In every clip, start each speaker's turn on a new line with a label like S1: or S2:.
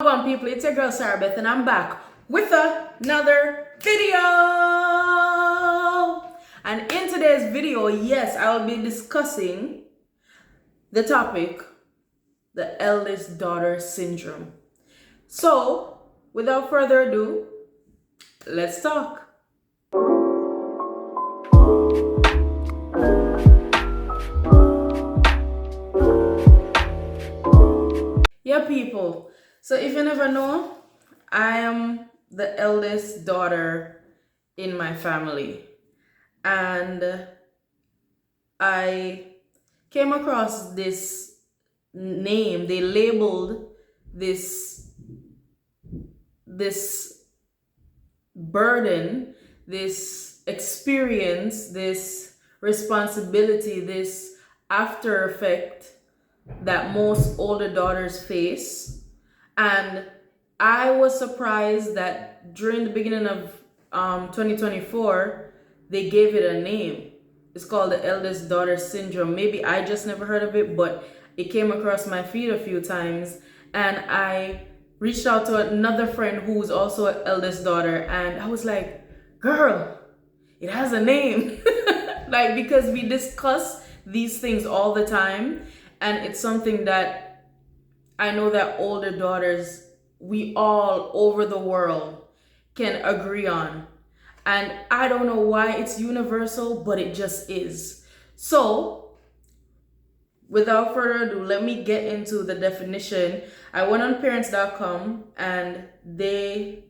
S1: Welcome people, it's your girl Sarah Beth and I'm back with another video. And in today's video, yes, I will be discussing the topic, the eldest daughter syndrome. So, without further ado, let's talk. Yeah, people. So if you never know, I am the eldest daughter in my family. And I came across this name. They labeled this burden, this experience, this responsibility, this after effect that most older daughters face. And I was surprised that during the beginning of 2024, they gave it a name. It's called the eldest daughter syndrome. Maybe I just never heard of it, but it came across my feed a few times. And I reached out to another friend who was also an eldest daughter. And I was like, girl, it has a name. Like, because we discuss these things all the time. And it's something that I know that older daughters, we all over the world can agree on. And I don't know why it's universal, but it just is. So, without further ado, let me get into the definition. I went on parents.com and they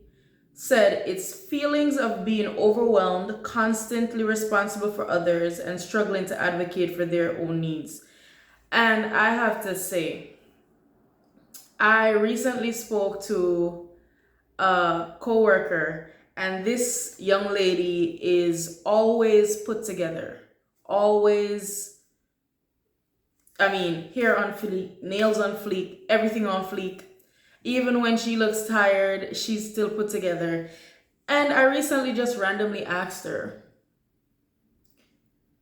S1: said it's feelings of being overwhelmed, constantly responsible for others, and struggling to advocate for their own needs. And I have to say, I recently spoke to a coworker, and this young lady is always put together. Always, hair on fleek, nails on fleek, everything on fleek. Even when she looks tired, she's still put together. And I recently just randomly asked her,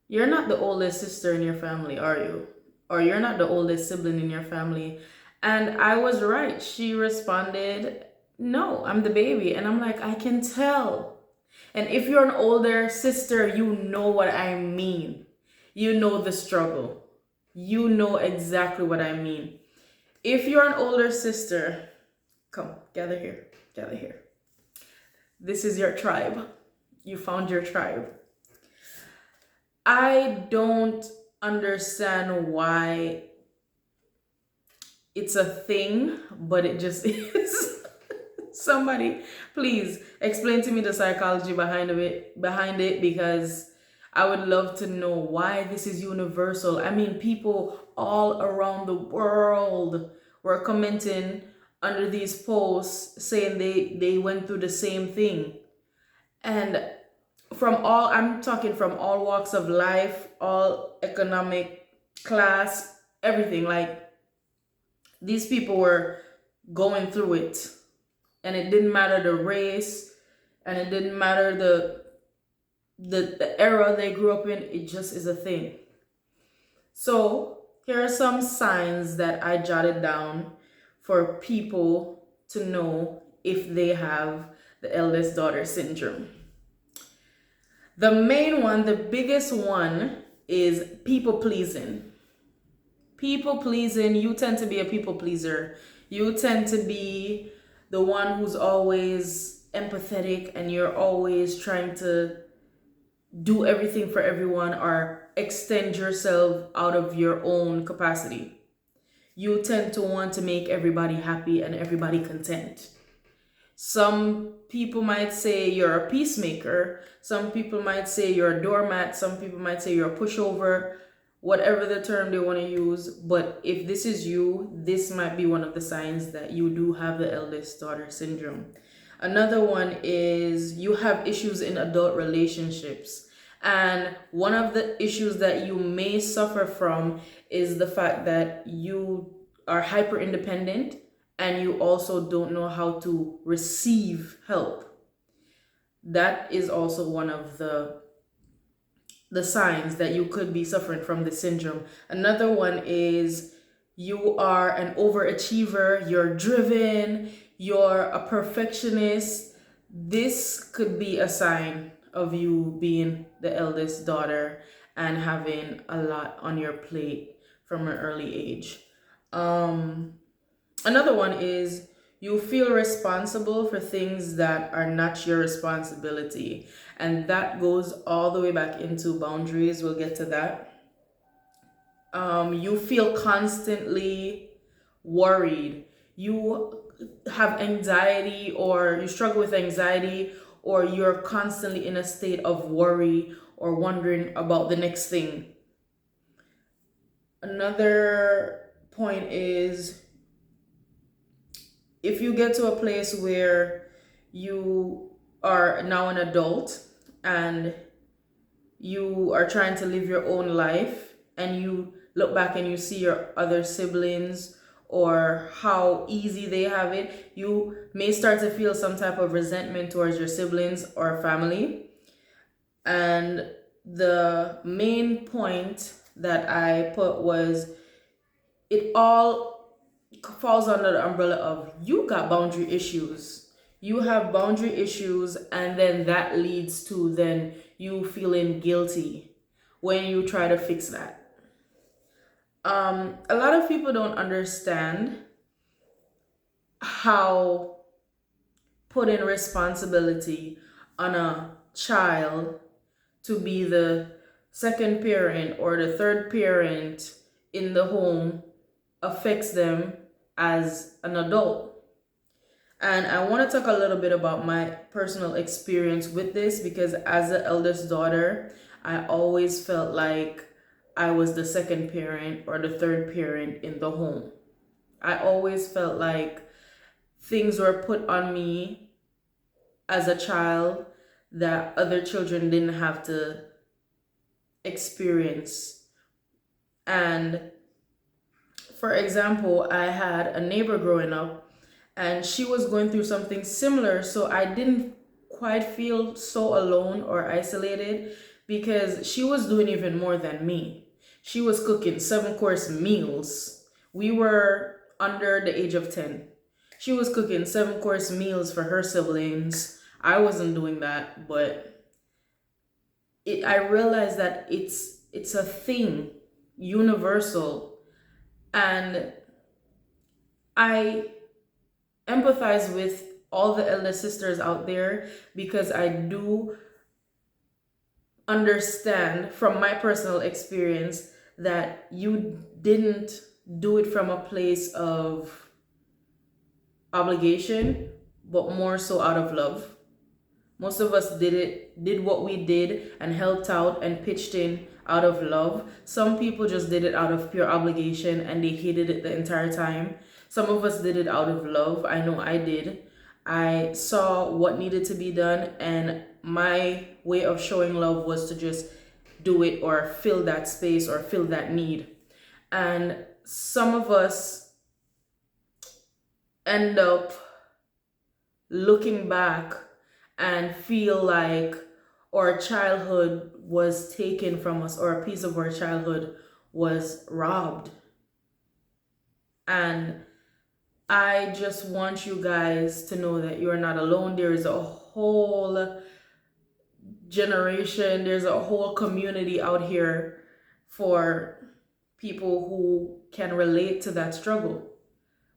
S1: you're not the oldest sister in your family, are you? Or you're not the oldest sibling in your family? And I was right. She responded, no, I'm the baby. And I'm like, I can tell. And if you're an older sister, you know what I mean. You know the struggle. You know exactly what I mean. If you're an older sister, come, gather here, gather here. This is your tribe. You found your tribe. I don't understand why it's a thing, but it just is. Somebody, please explain to me the psychology behind it, because I would love to know why this is universal. I mean, people all around the world were commenting under these posts saying they went through the same thing. And I'm talking from all walks of life, all economic class, everything. Like, these people were going through it, and it didn't matter the race, and it didn't matter the era they grew up in. It just is a thing. So here are some signs that I jotted down for people to know if they have the eldest daughter syndrome. The main one, the biggest one, is people pleasing. People pleasing. You tend to be a people pleaser. You tend to be the one who's always empathetic, and you're always trying to do everything for everyone or extend yourself out of your own capacity. You tend to want to make everybody happy and everybody content. Some people might say you're a peacemaker. Some people might say you're a doormat. Some people might say you're a pushover. Whatever the term they want to use. But if this is you, this might be one of the signs that you do have the eldest daughter syndrome. Another one is you have issues in adult relationships. And one of the issues that you may suffer from is the fact that you are hyper independent and you also don't know how to receive help. That is also one of the signs that you could be suffering from the syndrome. Another one is you are an overachiever, you're driven, you're a perfectionist, this could be a sign of you being the eldest daughter and having a lot on your plate from an early age. Um, Another one is you feel responsible for things that are not your responsibility. And that goes all the way back into boundaries. We'll get to that. You feel constantly worried. You have anxiety, or you struggle with anxiety, or you're constantly in a state of worry or wondering about the next thing. Another point is if you get to a place where you are now an adult and you are trying to live your own life and you look back and you see your other siblings or how easy they have it, you may start to feel some type of resentment towards your siblings or family. And the main point that I put was it all falls under the umbrella of you got boundary issues. You have boundary issues, and then that leads to then you feeling guilty when you try to fix that. A lot of people don't understand how putting responsibility on a child to be the second parent or the third parent in the home affects them as an adult. And I want to talk a little bit about my personal experience with this because as the eldest daughter, I always felt like I was the second parent or the third parent in the home. I always felt like things were put on me as a child that other children didn't have to experience. And for example, I had a neighbor growing up and she was going through something similar, so I didn't quite feel so alone or isolated because she was doing even more than me. She was cooking 7-course meals. We were under the age of 10. She was cooking 7-course meals for her siblings. I wasn't doing that, but I realized that it's a thing, universal, and I empathize with all the elder sisters out there because I do understand from my personal experience that you didn't do it from a place of obligation, but more so out of love. Most of us did what we did and helped out and pitched in out of love. Some people just did it out of pure obligation and they hated it the entire time. Some of us did it out of love. I know I did. I saw what needed to be done, and my way of showing love was to just do it or fill that space or fill that need. And some of us end up looking back and feel like our childhood was taken from us or a piece of our childhood was robbed. And I just want you guys to know that you're not alone. There is a whole generation, there's a whole community out here for people who can relate to that struggle,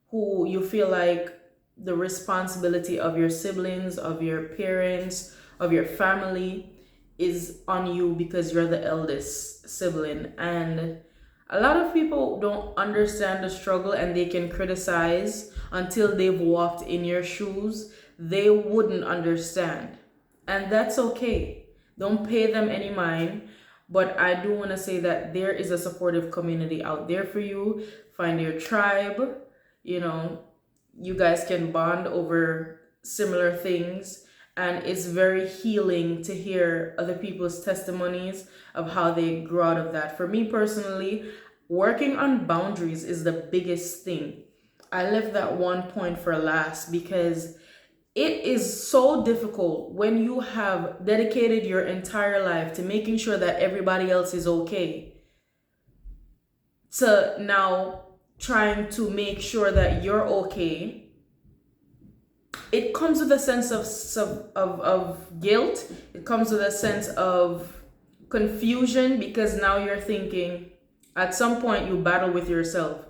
S1: who you feel like the responsibility of your siblings, of your parents, of your family is on you because you're the eldest sibling. And a lot of people don't understand the struggle and they can criticize until they've walked in your shoes. They wouldn't understand. And that's okay. Don't pay them any mind. But I do want to say that there is a supportive community out there for you. Find your tribe. You guys can bond over similar things. And it's very healing to hear other people's testimonies of how they grew out of that. For me personally, working on boundaries is the biggest thing. I left that one point for last because it is so difficult when you have dedicated your entire life to making sure that everybody else is okay, to now trying to make sure that you're okay, it comes with a sense of guilt. It comes with a sense of confusion, because now you're thinking, at some point you battle with yourself.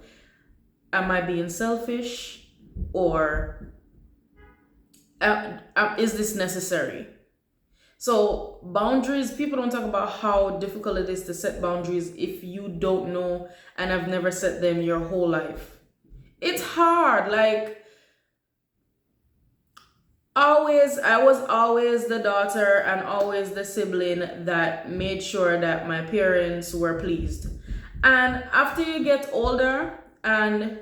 S1: Am I being selfish? Or is this necessary? So boundaries, people don't talk about how difficult it is to set boundaries if you don't know and have never set them your whole life. It's hard. Like, I was always the daughter and always the sibling that made sure that my parents were pleased. And after you get older and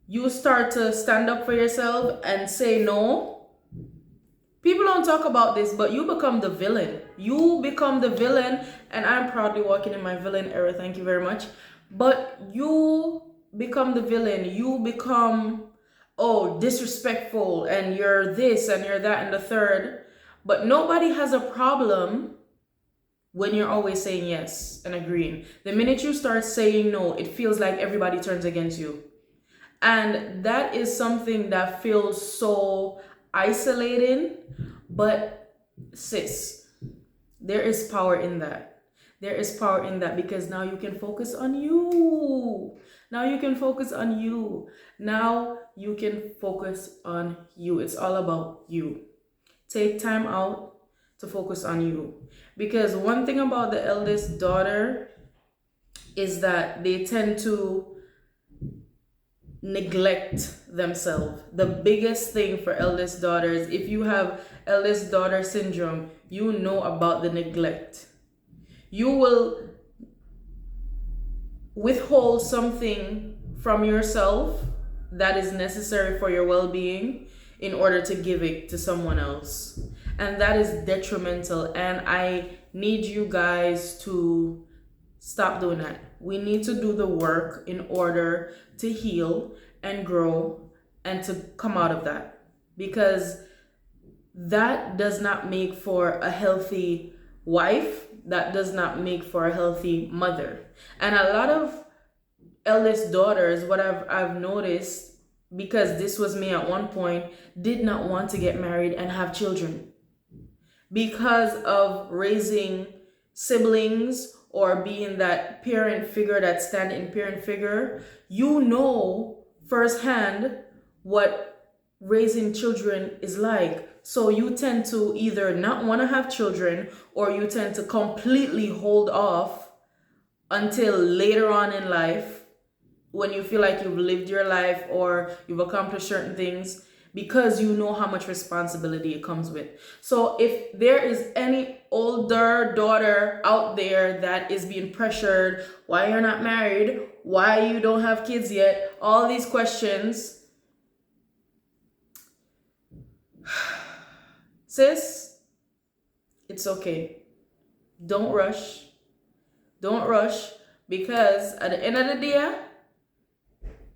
S1: you start to stand up for yourself and say no, people don't talk about this, but you become the villain. You become the villain, and I'm proudly walking in my villain era, thank you very much. But you become the villain. You become, oh, disrespectful, and you're this and you're that and the third. But nobody has a problem when you're always saying yes and agreeing. The minute you start saying no, it feels like everybody turns against you. And that is something that feels so isolating. But sis, there is power in that. There is power in that, because now you can focus on you. Now you can focus on you. Now you can focus on you. It's all about you. Take time out to focus on you. Because one thing about the eldest daughter is that they tend to neglect themselves. The biggest thing for eldest daughters, if you have eldest daughter syndrome, you know about the neglect. You will withhold something from yourself that is necessary for your well-being in order to give it to someone else. And that is detrimental. And I need you guys to stop doing that. We need to do the work in order to heal and grow and to come out of that, because that does not make for a healthy wife. That does not make for a healthy mother. And a lot of eldest daughters, what I've noticed, because this was me at one point, did not want to get married and have children because of raising siblings or being that parent figure, that stand-in parent figure. You know firsthand what raising children is like. So you tend to either not want to have children, or you tend to completely hold off until later on in life, when you feel like you've lived your life or you've accomplished certain things, because you know how much responsibility it comes with. So if there is any older daughter out there that is being pressured, why you're not married, why you don't have kids yet, all these questions, sis, it's okay. Don't rush. Don't rush, because at the end of the day,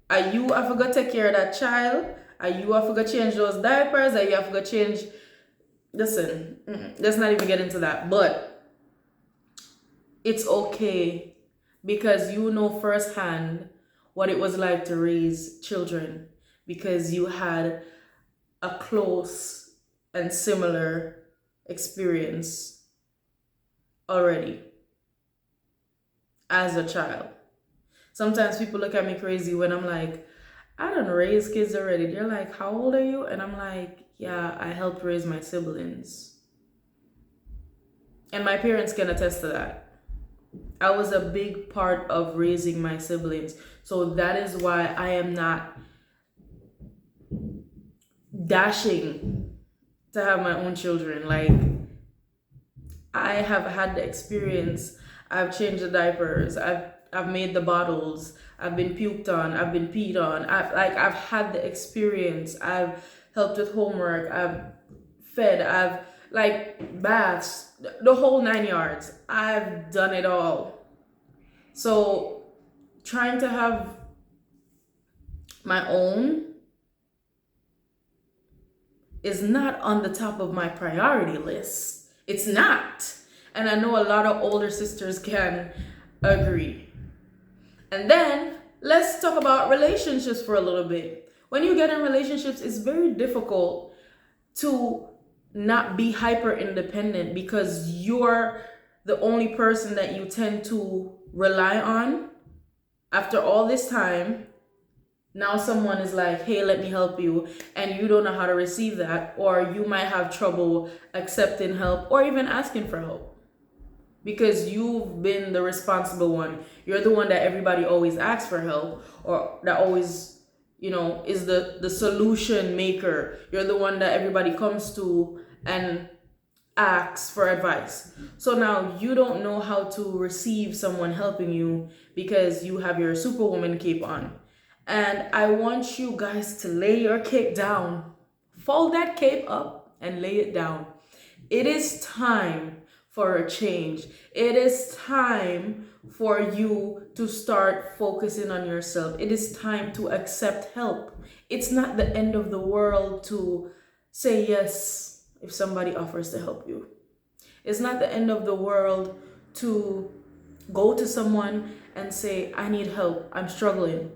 S1: are you have to go take care of that child? Are you have to go change those diapers? Are you have to go change? Listen, let's not even get into that. But it's okay, because you know firsthand what it was like to raise children, because you had a close and similar experience already as a child. Sometimes people look at me crazy when I'm like, I don't raise kids already. They're like, how old are you? And I'm like, yeah, I helped raise my siblings. And my parents can attest to that. I was a big part of raising my siblings. So that is why I am not dashing to have my own children. Like, I have had the experience. I've changed the diapers. I've made the bottles. I've been puked on. I've been peed on. I've had the experience. I've helped with homework. I've fed. I've baths, the whole 9 yards. I've done it all. So trying to have my own is not on the top of my priority list. It's not. And I know a lot of older sisters can agree. And then let's talk about relationships for a little bit. When you get in relationships, it's very difficult to not be hyper independent because you're the only person that you tend to rely on. After all this time, now someone is like, hey, let me help you, and you don't know how to receive that, or you might have trouble accepting help or even asking for help because you've been the responsible one. You're the one that everybody always asks for help, or that always, is the solution maker. You're the one that everybody comes to and asks for advice. So now you don't know how to receive someone helping you because you have your superwoman cape on. And I want you guys to lay your cape down. Fold that cape up and lay it down. It is time for a change. It is time for you to start focusing on yourself. It is time to accept help. It's not the end of the world to say yes if somebody offers to help you. It's not the end of the world to go to someone and say, I need help, I'm struggling.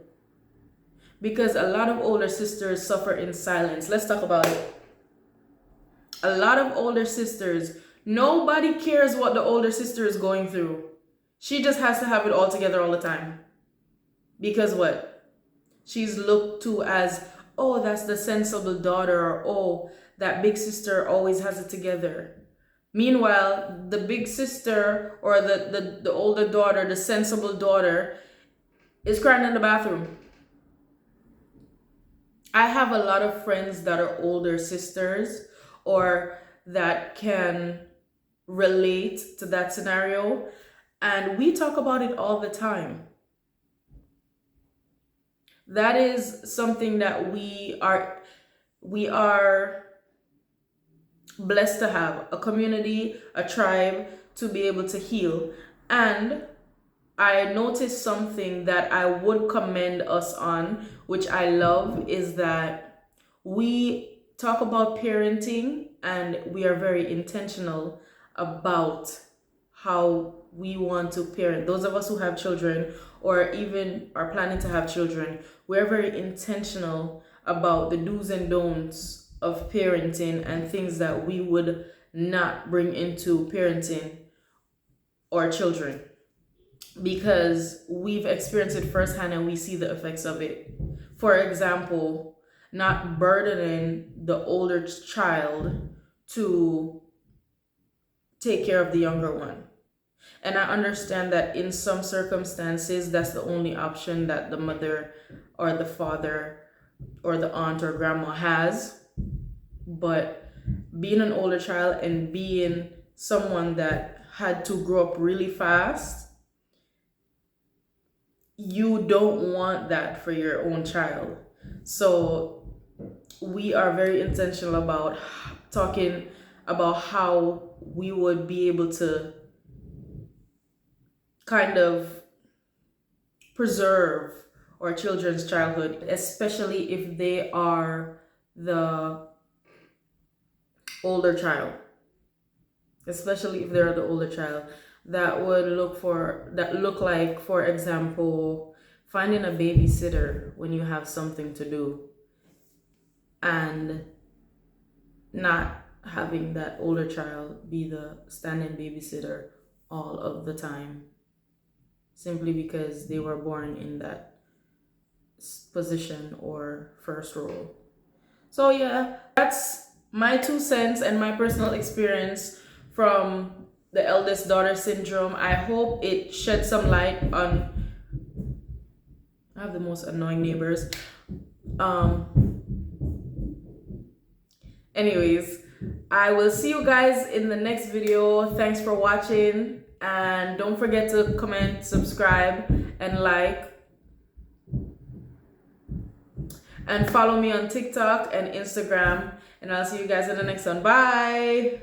S1: Because a lot of older sisters suffer in silence. Let's talk about it. A lot of older sisters, nobody cares what the older sister is going through. She just has to have it all together all the time. Because what? She's looked to as, oh, that's the sensible daughter, or oh, that big sister always has it together. Meanwhile, the big sister or the older daughter, the sensible daughter, is crying in the bathroom. I have a lot of friends that are older sisters or that can relate to that scenario, and we talk about it all the time. That is something that we are blessed to have, a community, a tribe to be able to heal. And I noticed something that I would commend us on, which I love, is that we talk about parenting and we are very intentional about how we want to parent. Those of us who have children or even are planning to have children, we're very intentional about the do's and don'ts of parenting and things that we would not bring into parenting our children, because we've experienced it firsthand and we see the effects of it. For example, not burdening the older child to take care of the younger one. And I understand that in some circumstances, that's the only option that the mother or the father or the aunt or grandma has. But being an older child and being someone that had to grow up really fast, you don't want that for your own child. So we are very intentional about talking about how we would be able to kind of preserve our children's childhood, especially if they are the older child. Especially if they're the older child. That would look like, for example, finding a babysitter when you have something to do and not having that older child be the stand-in babysitter all of the time, simply because they were born in that position or first role. So yeah, that's my 2 cents and my personal experience from the eldest daughter syndrome. I hope it shed some light on. I have the most annoying neighbors. Anyways, I will see you guys in the next video. Thanks for watching, and don't forget to comment, subscribe, and like. And follow me on TikTok and Instagram. And I'll see you guys in the next one. Bye!